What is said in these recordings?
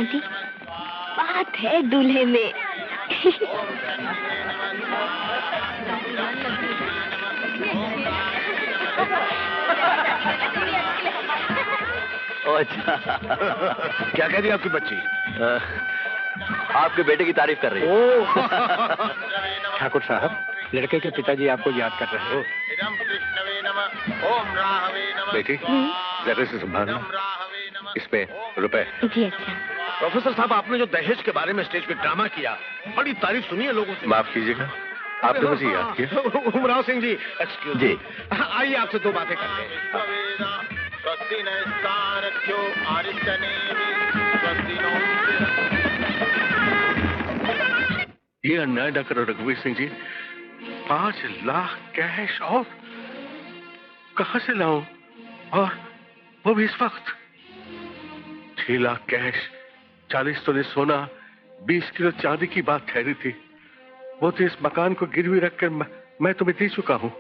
जी बात है दूल्हे में। अच्छा क्या कह रही है आपकी बच्ची? आपके बेटे की तारीफ कर रही है। ठाकुर साहब, लड़के के पिताजी आपको याद कर रहे हो। बेटी जरा से संभालना, इसमें रुपए। जी अच्छा। प्रोफेसर साहब, आपने जो दहेज के बारे में स्टेज पे ड्रामा किया, बड़ी तारीफ सुनी है लोगों से। माफ कीजिएगा, आपने मुझे याद किया। उमराव सिंह जी, एक्सक्यूज जी, आइए आपसे दो बातें करते हैं। ये अन्याय न करो रघुवीर सिंह जी। 5 लाख कैश और कहां से लाऊं, और वो भी इस वक्त? 6 लाख कैश, 40 तोले सोना, 20 किलो चांदी की बात ठहरी थी। वो तो इस मकान को गिरवी रखकर मैं तुम्हें दे चुका हूं।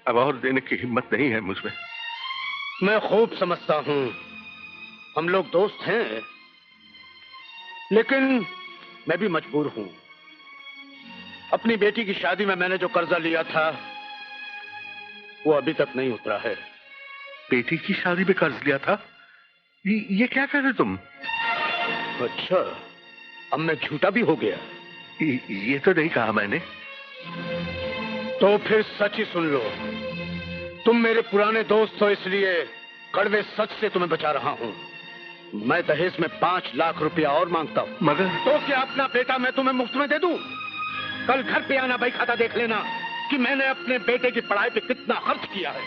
अब और देने की हिम्मत नहीं है मुझमें। मैं खूब समझता हूं, हम लोग दोस्त हैं, लेकिन मैं भी मजबूर हूं। अपनी बेटी की शादी में मैंने जो कर्जा लिया था वो अभी तक नहीं उतरा है। बेटी की शादी में कर्ज लिया था? ये क्या कह रहे तुम? अच्छा, अब मैं झूठा भी हो गया? ये तो नहीं कहा मैंने। तो फिर सच ही सुन लो। तुम मेरे पुराने दोस्त हो, इसलिए कड़वे सच से तुम्हें बचा रहा हूं। मैं दहेज में 5 लाख रुपया और मांगता हूं। मगर तो क्या अपना बेटा मैं तुम्हें मुफ्त में दे दूं? कल घर पे आना, भाई खाता देख लेना कि मैंने अपने बेटे की पढ़ाई पे कितना खर्च किया है।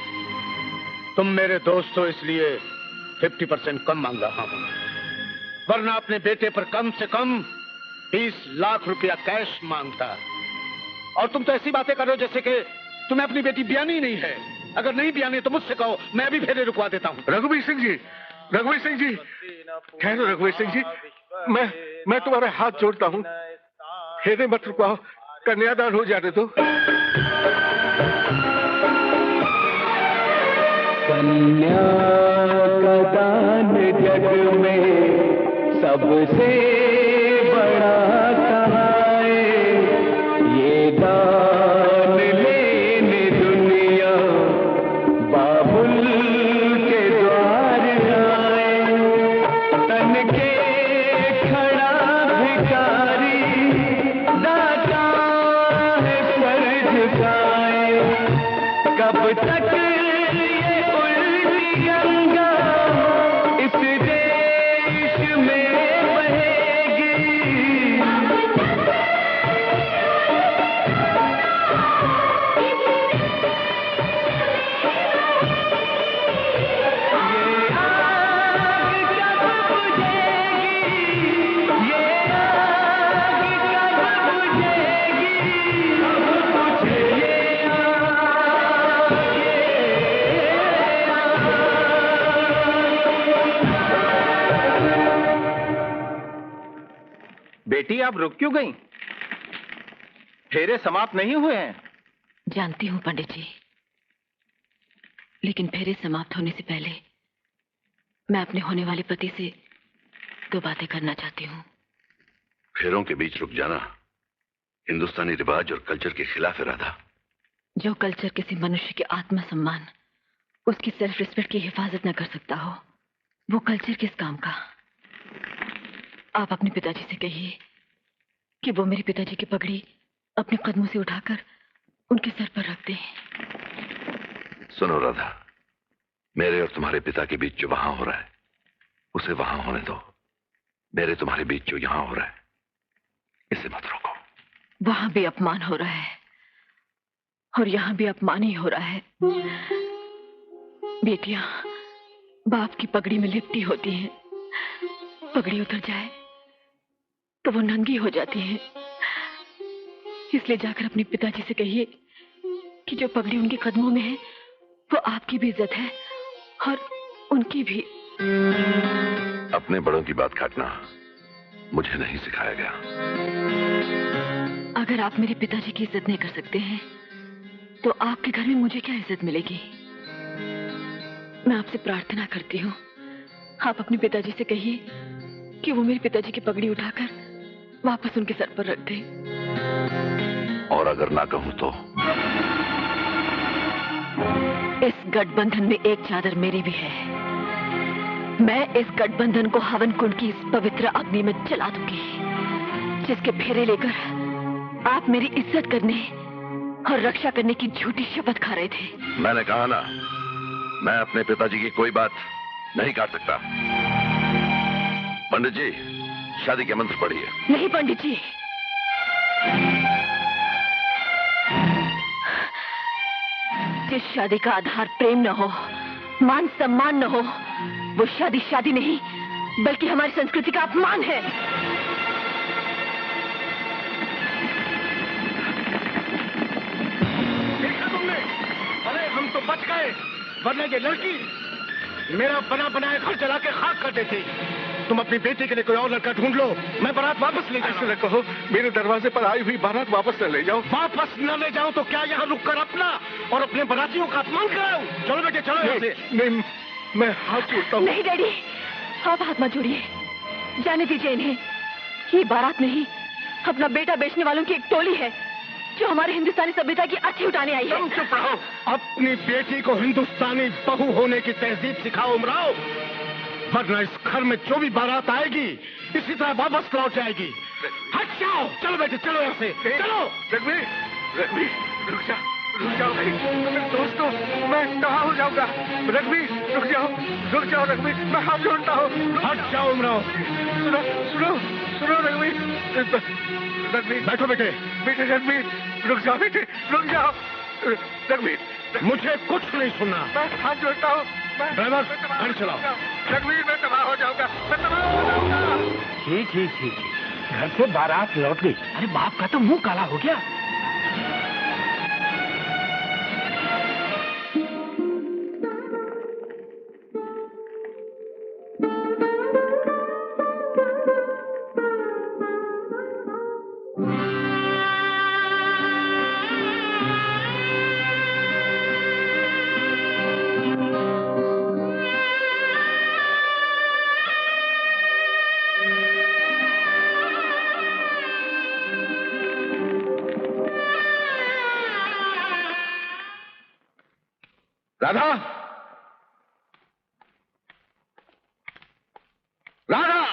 तुम मेरे दोस्त हो, इसलिए 50% कम मांग रहा हूं, वरना अपने बेटे पर कम से कम 20 लाख रुपया कैश मांगता। और तुम तो ऐसी बातें कर रहे हो जैसे कि तुम्हें अपनी बेटी ब्यानी नहीं है। अगर नहीं ब्यानी तो मुझसे कहो, मैं अभी फेरे रुकवा देता हूं। रघुवीर सिंह जी, रघुवीर सिंह जी, ठहरो रघुवीर सिंह जी, मैं तुम्हारे हाथ जोड़ता हूं, फेरे मत रुकवाओ, कन्यादान हो जाने दो। कन्या का दान जग में सबसे बड़ा कहाँ है, ये दान लेने दुनिया बाबुल के द्वार आए। तन के खड़ा भिखारी दाता है सर झुकाए। कब तक बेटी, आप रुक क्यों गई? फेरे समाप्त नहीं हुए हैं। जानती हूँ पंडित जी, लेकिन फेरे समाप्त होने से पहले मैं अपने होने वाले पति से 2 बातें करना चाहती हूँ। फेरों के बीच रुक जाना हिंदुस्तानी रिवाज और कल्चर के खिलाफ है राधा। जो कल्चर किसी मनुष्य के आत्मसम्मान, उसकी सेल्फ रिस्पेक्ट की हिफाजत न कर सकता हो, वो कल्चर किस काम का? आप अपने पिताजी से कहिए कि वो मेरे पिताजी की पगड़ी अपने कदमों से उठाकर उनके सर पर रख दें। सुनो राधा, मेरे और तुम्हारे पिता के बीच जो वहां हो रहा है उसे वहां होने दो। मेरे तुम्हारे बीच जो यहां हो रहा है इसे मत रोको। वहां भी अपमान हो रहा है और यहां भी अपमान ही हो रहा है। बेटियां बाप की पगड़ी में लिपटी होती हैं, पगड़ी उतर जाए तो वो नंगी हो जाती हैं। इसलिए जाकर अपने पिताजी से कहिए कि जो पगड़ी उनके कदमों में है वो आपकी भी इज्जत है और उनकी भी। अपने बड़ों की बात काटना मुझे नहीं सिखाया गया। अगर आप मेरे पिताजी की इज्जत नहीं कर सकते हैं तो आपके घर में मुझे क्या इज्जत मिलेगी? मैं आपसे प्रार्थना करती हूँ आप अपने पिताजी से कहिए कि वो मेरे पिताजी की पगड़ी उठाकर वापस उनके सर पर रख दे। और अगर ना कहूं तो? इस गठबंधन में एक चादर मेरी भी है। मैं इस गठबंधन को हवन कुंड की इस पवित्र अग्नि में जला दूंगी, जिसके फेरे लेकर आप मेरी इज्जत करने और रक्षा करने की झूठी शपथ खा रहे थे। मैंने कहा ना, मैं अपने पिताजी की कोई बात नहीं काट सकता। पंडित जी, शादी के मंत्र पढ़िए। नहीं पंडित जी, जिस शादी का आधार प्रेम न हो, मान सम्मान न हो, वो शादी शादी नहीं बल्कि हमारी संस्कृति का अपमान है। देखा तुमने? अरे हम तो बच गए, वरना ये लड़की मेरा बना बनाया घर जला के खाक कर देती। तुम अपनी बेटी के लिए कोई और लड़का ढूंढ लो, मैं बारात वापस ले जाऊं। कहो, मेरे दरवाजे पर आई हुई बारात वापस न ले जाओ। वापस न ले जाऊं तो क्या यहाँ रुक कर अपना और अपने बारातियों का अपमान कराऊं? चलो बेटे चलो यहाँ से। नहीं, मैं हाथ जोड़ता हूँ। नहीं डैडी, आप हाथ मत जोड़िए, जाने दीजिए इन्हें। ये बारात नहीं, अपना बेटा बेचने वालों की एक टोली है जो हमारे हिंदुस्तानी सभ्यता की अच्छी उठाने आई है। तुम चुप रहो। अपनी बेटी को हिंदुस्तानी बहू होने की तहजीब सिखाओ उमराव, वरना इस घर में जो भी बारात आएगी इसी तरह वापस लौट जाएगी। हट जाओ, चलो बेटे चलो यहाँ से, चलो। रघुवीर, रघुवीर, रुक जाओ भाई। मेरे दोस्तों, मैं कहाँ हो जाऊंगा? रघुवीर, रुक जाओ रघुवीर, मैं हाथ जोड़ता हूँ। हट जाओ उमराव। सुनो रघुवीर, रघुवीर, बैठो बेटे। बेटे रघुवीर, रुक जाओ बेटे, रुक जाओ। रघुवीर, मुझे कुछ नहीं सुनना। मैं हाथ जोड़ता हूँ। ड्राइवर, गाड़ी चलाओ। रघुवीर, मैं तबाह हो जाऊंगा, मैं तबाह हो जाऊंगा। ठीक। घर से बारात लौट गई। अरे बाप का तो मुंह काला हो गया। राधा, राधा,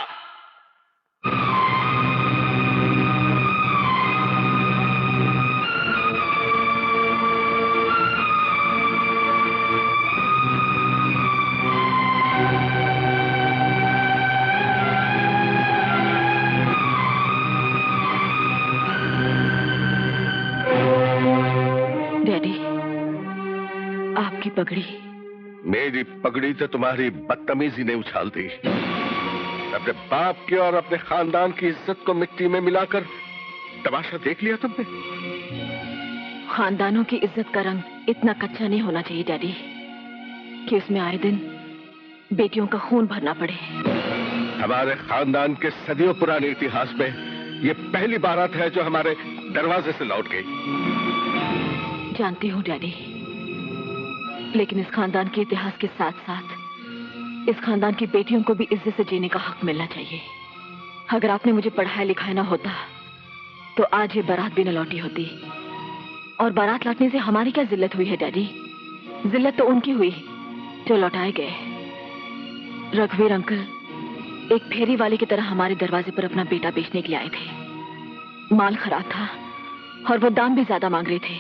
डैडी, आपकी पगड़ी। मेरी पगड़ी तो तुम्हारी बदतमीजी ने उछाल दी। अपने बाप की और अपने खानदान की इज्जत को मिट्टी में मिलाकर तमाशा देख लिया तुमने। खानदानों की इज्जत का रंग इतना कच्चा नहीं होना चाहिए डैडी कि उसमें आए दिन बेटियों का खून भरना पड़े। हमारे खानदान के सदियों पुराने इतिहास में ये पहली बारात है जो हमारे दरवाजे से लौट गई। जानती हूँ डैडी, लेकिन इस खानदान के इतिहास के साथ साथ इस खानदान की बेटियों को भी इज्जत से जीने का हक मिलना चाहिए। अगर आपने मुझे पढ़ाया लिखाया ना होता तो आज ये बारात भी न लौटी होती। और बारात लौटने से हमारी क्या जिल्लत हुई है डैडी? जिल्लत तो उनकी हुई जो लौटाए गए। रघुवीर अंकल एक फेरी वाले की तरह हमारे दरवाजे पर अपना बेटा बेचने के लिए आए थे। माल खराब था और वो दाम भी ज्यादा मांग रहे थे,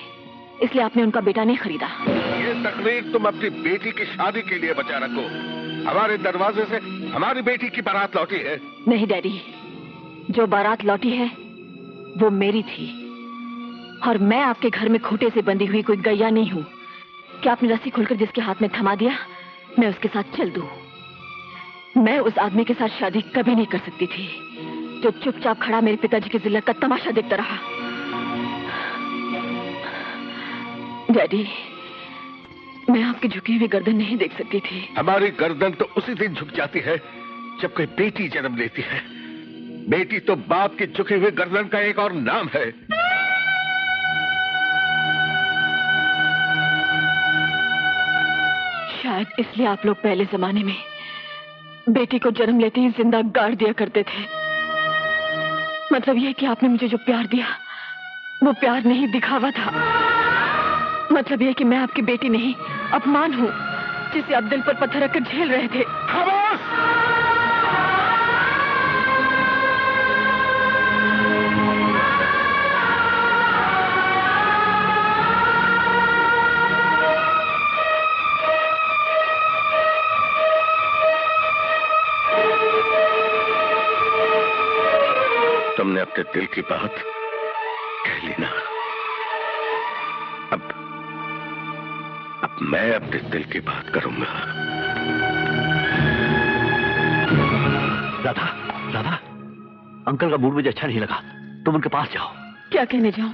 इसलिए आपने उनका बेटा नहीं खरीदा। ये तकरीर तुम अपनी बेटी की शादी के लिए बचा रखो। हमारे दरवाजे से हमारी बेटी की बारात लौटी है। नहीं डैडी, जो बारात लौटी है वो मेरी थी और मैं आपके घर में खूंटे से बंधी हुई कोई गैया नहीं हूँ कि आपने रस्सी खोलकर जिसके हाथ में थमा दिया मैं उसके साथ चल दूं। मैं उस आदमी के साथ शादी कभी नहीं कर सकती थी जो चुपचाप खड़ा मेरे पिताजी की जिल्लत का तमाशा देखता रहा। डैडी, मैं आपकी झुकी हुई गर्दन नहीं देख सकती थी। हमारी गर्दन तो उसी दिन झुक जाती है जब कोई बेटी जन्म लेती है। बेटी तो बाप की झुकी हुई गर्दन का एक और नाम है। शायद इसलिए आप लोग पहले जमाने में बेटी को जन्म लेते ही जिंदा गाड़ दिया करते थे। मतलब यह कि आपने मुझे जो प्यार दिया वो प्यार नहीं, दिखावा था। मतलब यह कि मैं आपकी बेटी नहीं, अपमान हूँ जिसे आप दिल पर पत्थर रखकर झेल रहे थे। तुमने अपने दिल की बात कह ली ना। अब मैं अपने दिल की बात करूंगा। राधा, राधा, अंकल का मूड मुझे अच्छा नहीं लगा। तुम उनके पास जाओ। क्या कहने जाऊं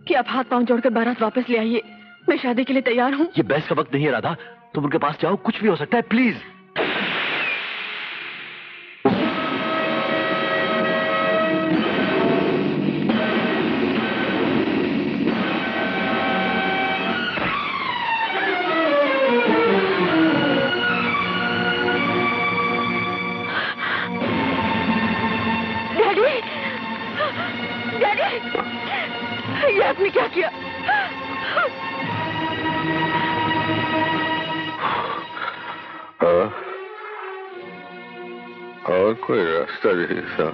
कि आप हाथ पांव जोड़कर बारात वापस ले आइए। मैं शादी के लिए तैयार हूँ। ये बहस का वक्त नहीं है राधा, तुम उनके पास जाओ, कुछ भी हो सकता है, प्लीज। ये आपने क्या किया? और कोई रास्ता नहीं था।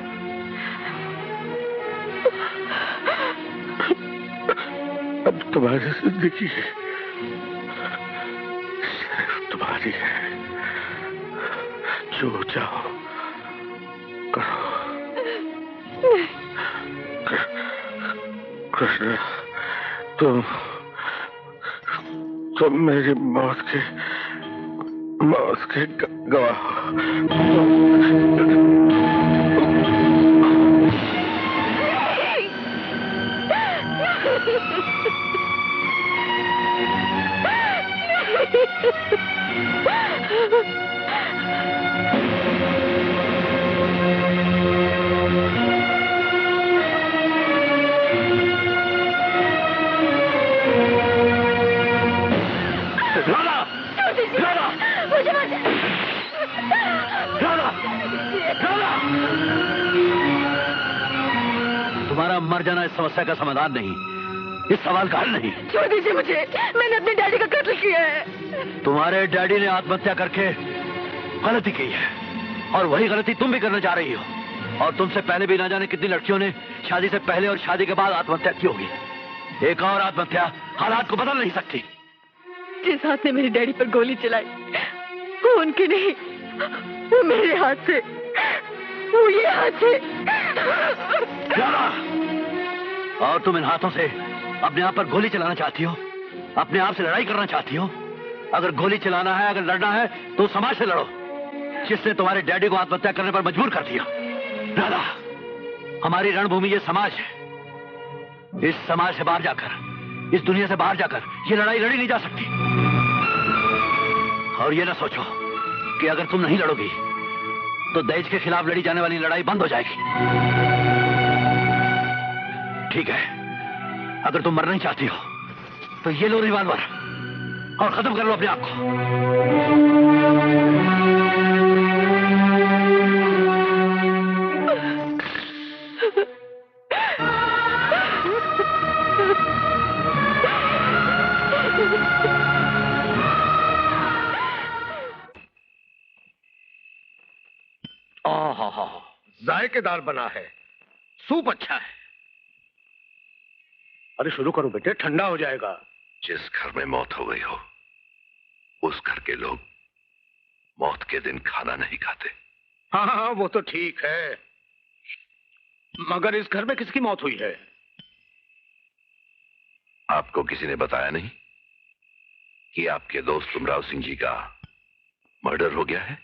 अब तुम्हारी जिंदगी सिर्फ तुम्हारी है। जो चाहो करो। कृष्ण, तुम मेरी मौत के गवाह हो। तुम्हारा मर जाना इस समस्या का समाधान नहीं, इस सवाल का हल नहीं। छोड़ दीजिए मुझे, मैंने अपने डैडी का कत्ल किया है। तुम्हारे डैडी ने आत्महत्या करके गलती की है और वही गलती तुम भी करने जा रही हो। और तुमसे पहले भी ना जाने कितनी लड़कियों ने शादी से पहले और शादी के बाद आत्महत्या की होगी। एक और आत्महत्या हालात को बदल नहीं सकती। जिस हाथ ने मेरे डैडी पर गोली चलाई वो उनके नहीं, वो मेरे हाथ से, वो ये हाथ से। और तुम इन हाथों से अपने आप पर गोली चलाना चाहती हो, अपने आप से लड़ाई करना चाहती हो। अगर गोली चलाना है, अगर लड़ना है तो समाज से लड़ो जिसने तुम्हारे डैडी को आत्महत्या करने पर मजबूर कर दिया। राधा, हमारी रणभूमि ये समाज है। इस समाज से बाहर जाकर, इस दुनिया से बाहर जाकर ये लड़ाई लड़ी नहीं जा सकती। और ये ना सोचो कि अगर तुम नहीं लड़ोगी तो दहेज के खिलाफ लड़ी जाने वाली लड़ाई बंद हो जाएगी। ठीक है, अगर तुम मरना ही चाहती हो तो ये लो रिवॉल्वर और खत्म कर लो अपने आप को। जायकेदार बना है, सूप अच्छा है। अरे शुरू करो बेटे, ठंडा हो जाएगा। जिस घर में मौत हो गई हो उस घर के लोग मौत के दिन खाना नहीं खाते। हाँ हाँ, वो तो ठीक है, मगर इस घर में किसकी मौत हुई है? आपको किसी ने बताया नहीं कि आपके दोस्त तुमराव सिंह जी का मर्डर हो गया है?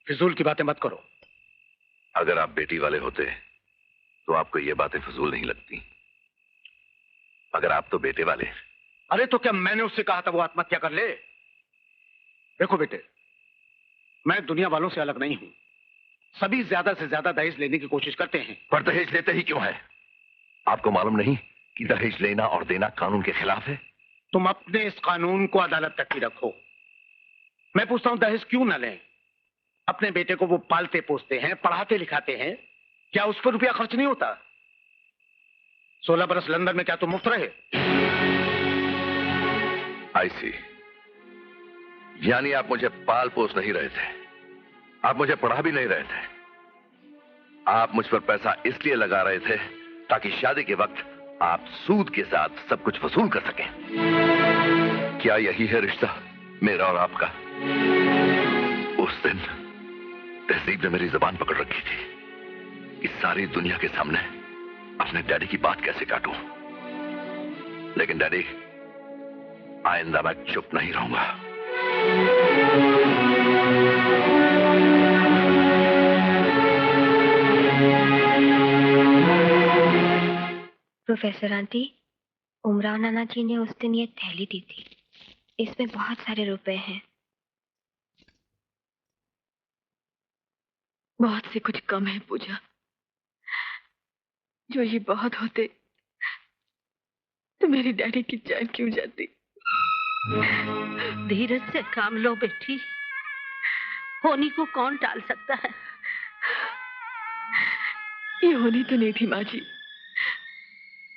फिजूल की बातें मत करो। अगर आप बेटी वाले होते तो आपको ये बातें फजूल नहीं लगती, मगर आप तो बेटे वाले। अरे तो क्या मैंने उससे कहा था वो आत्महत्या कर ले? देखो बेटे, मैं दुनिया वालों से अलग नहीं हूं। सभी ज्यादा से ज्यादा दहेज लेने की कोशिश करते हैं। पर दहेज लेते ही क्यों है? आपको मालूम नहीं कि दहेज लेना और देना कानून के खिलाफ है? तुम अपने इस कानून को अदालत तक ही रखो। मैं पूछता हूं, दहेज क्यों न लें? अपने बेटे को वो पालते पोसते हैं, पढ़ाते लिखाते हैं, क्या उस पर रुपया खर्च नहीं होता? 16 बरस लंदन में क्या तुम मुफ्त रहे? आई सी। यानी आप मुझे पाल पोस नहीं रहे थे, आप मुझे पढ़ा भी नहीं रहे थे। आप मुझ पर पैसा इसलिए लगा रहे थे ताकि शादी के वक्त आप सूद के साथ सब कुछ वसूल कर सकें। क्या यही है रिश्ता मेरा और आपका? उस दिन तहसीब ने मेरी जुबान पकड़ रखी थी। इस सारी दुनिया के सामने अपने डैडी की बात कैसे काटूं? लेकिन डैडी, आइंदा मैं चुप नहीं रहूंगा। प्रोफेसर आंटी, उमराव नाना जी ने उस दिन ये थैली दी थी। इसमें बहुत सारे रुपए हैं। बहुत से कुछ कम है पूजा। जो ये बहुत होते तो मेरी डैडी की जान क्यों जाती? धीरज से काम लो बेटी, होनी को कौन टाल सकता है? ये होनी तो नहीं थी माँ जी,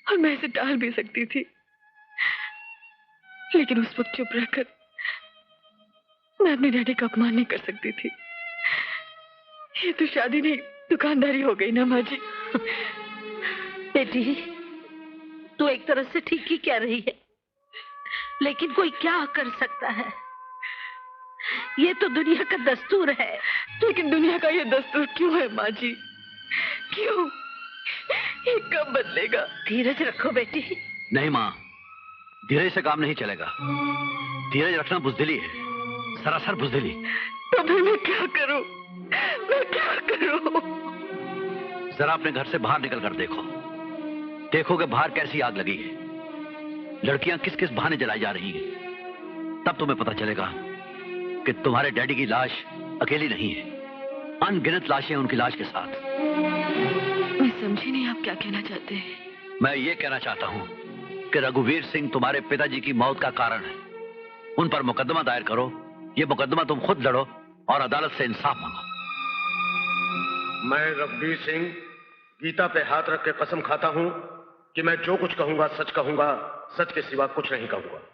और मैं इसे टाल भी सकती थी, लेकिन उस वक्त चुप रहकर मैं अपने डैडी का अपमान नहीं कर सकती थी। ये तो शादी नहीं, दुकानदारी हो गई ना माँ जी। बेटी, तू एक तरह से ठीक ही कह रही है, लेकिन कोई क्या कर सकता है? ये तो दुनिया का दस्तूर है। लेकिन दुनिया का ये दस्तूर क्यों है माँ जी? क्यों? ये कब बदलेगा? धीरज रखो बेटी। नहीं माँ, धीरज से काम नहीं चलेगा। धीरज रखना बुजदिली है, सरासर बुजदिली। तो फिर मैं क्या करूं? मैं क्या करूं? जरा अपने घर से बाहर निकल कर देखो, देखोगे बाहर कैसी आग लगी है, लड़कियां किस किस बहाने जलाई जा रही हैं। तब तुम्हें पता चलेगा कि तुम्हारे डैडी की लाश अकेली नहीं है, अनगिनत लाशें हैं उनकी लाश के साथ। मैं समझी नहीं आप क्या कहना चाहते हैं। मैं ये कहना चाहता हूं कि रघुवीर सिंह तुम्हारे पिताजी की मौत का कारण है। उन पर मुकदमा दायर करो। ये मुकदमा तुम खुद लड़ो और अदालत से इंसाफ मांगो। मैं रघुवीर सिंह गीता पे हाथ रख के कसम खाता हूं कि मैं जो कुछ कहूंगा सच कहूंगा, सच के सिवा कुछ नहीं कहूंगा।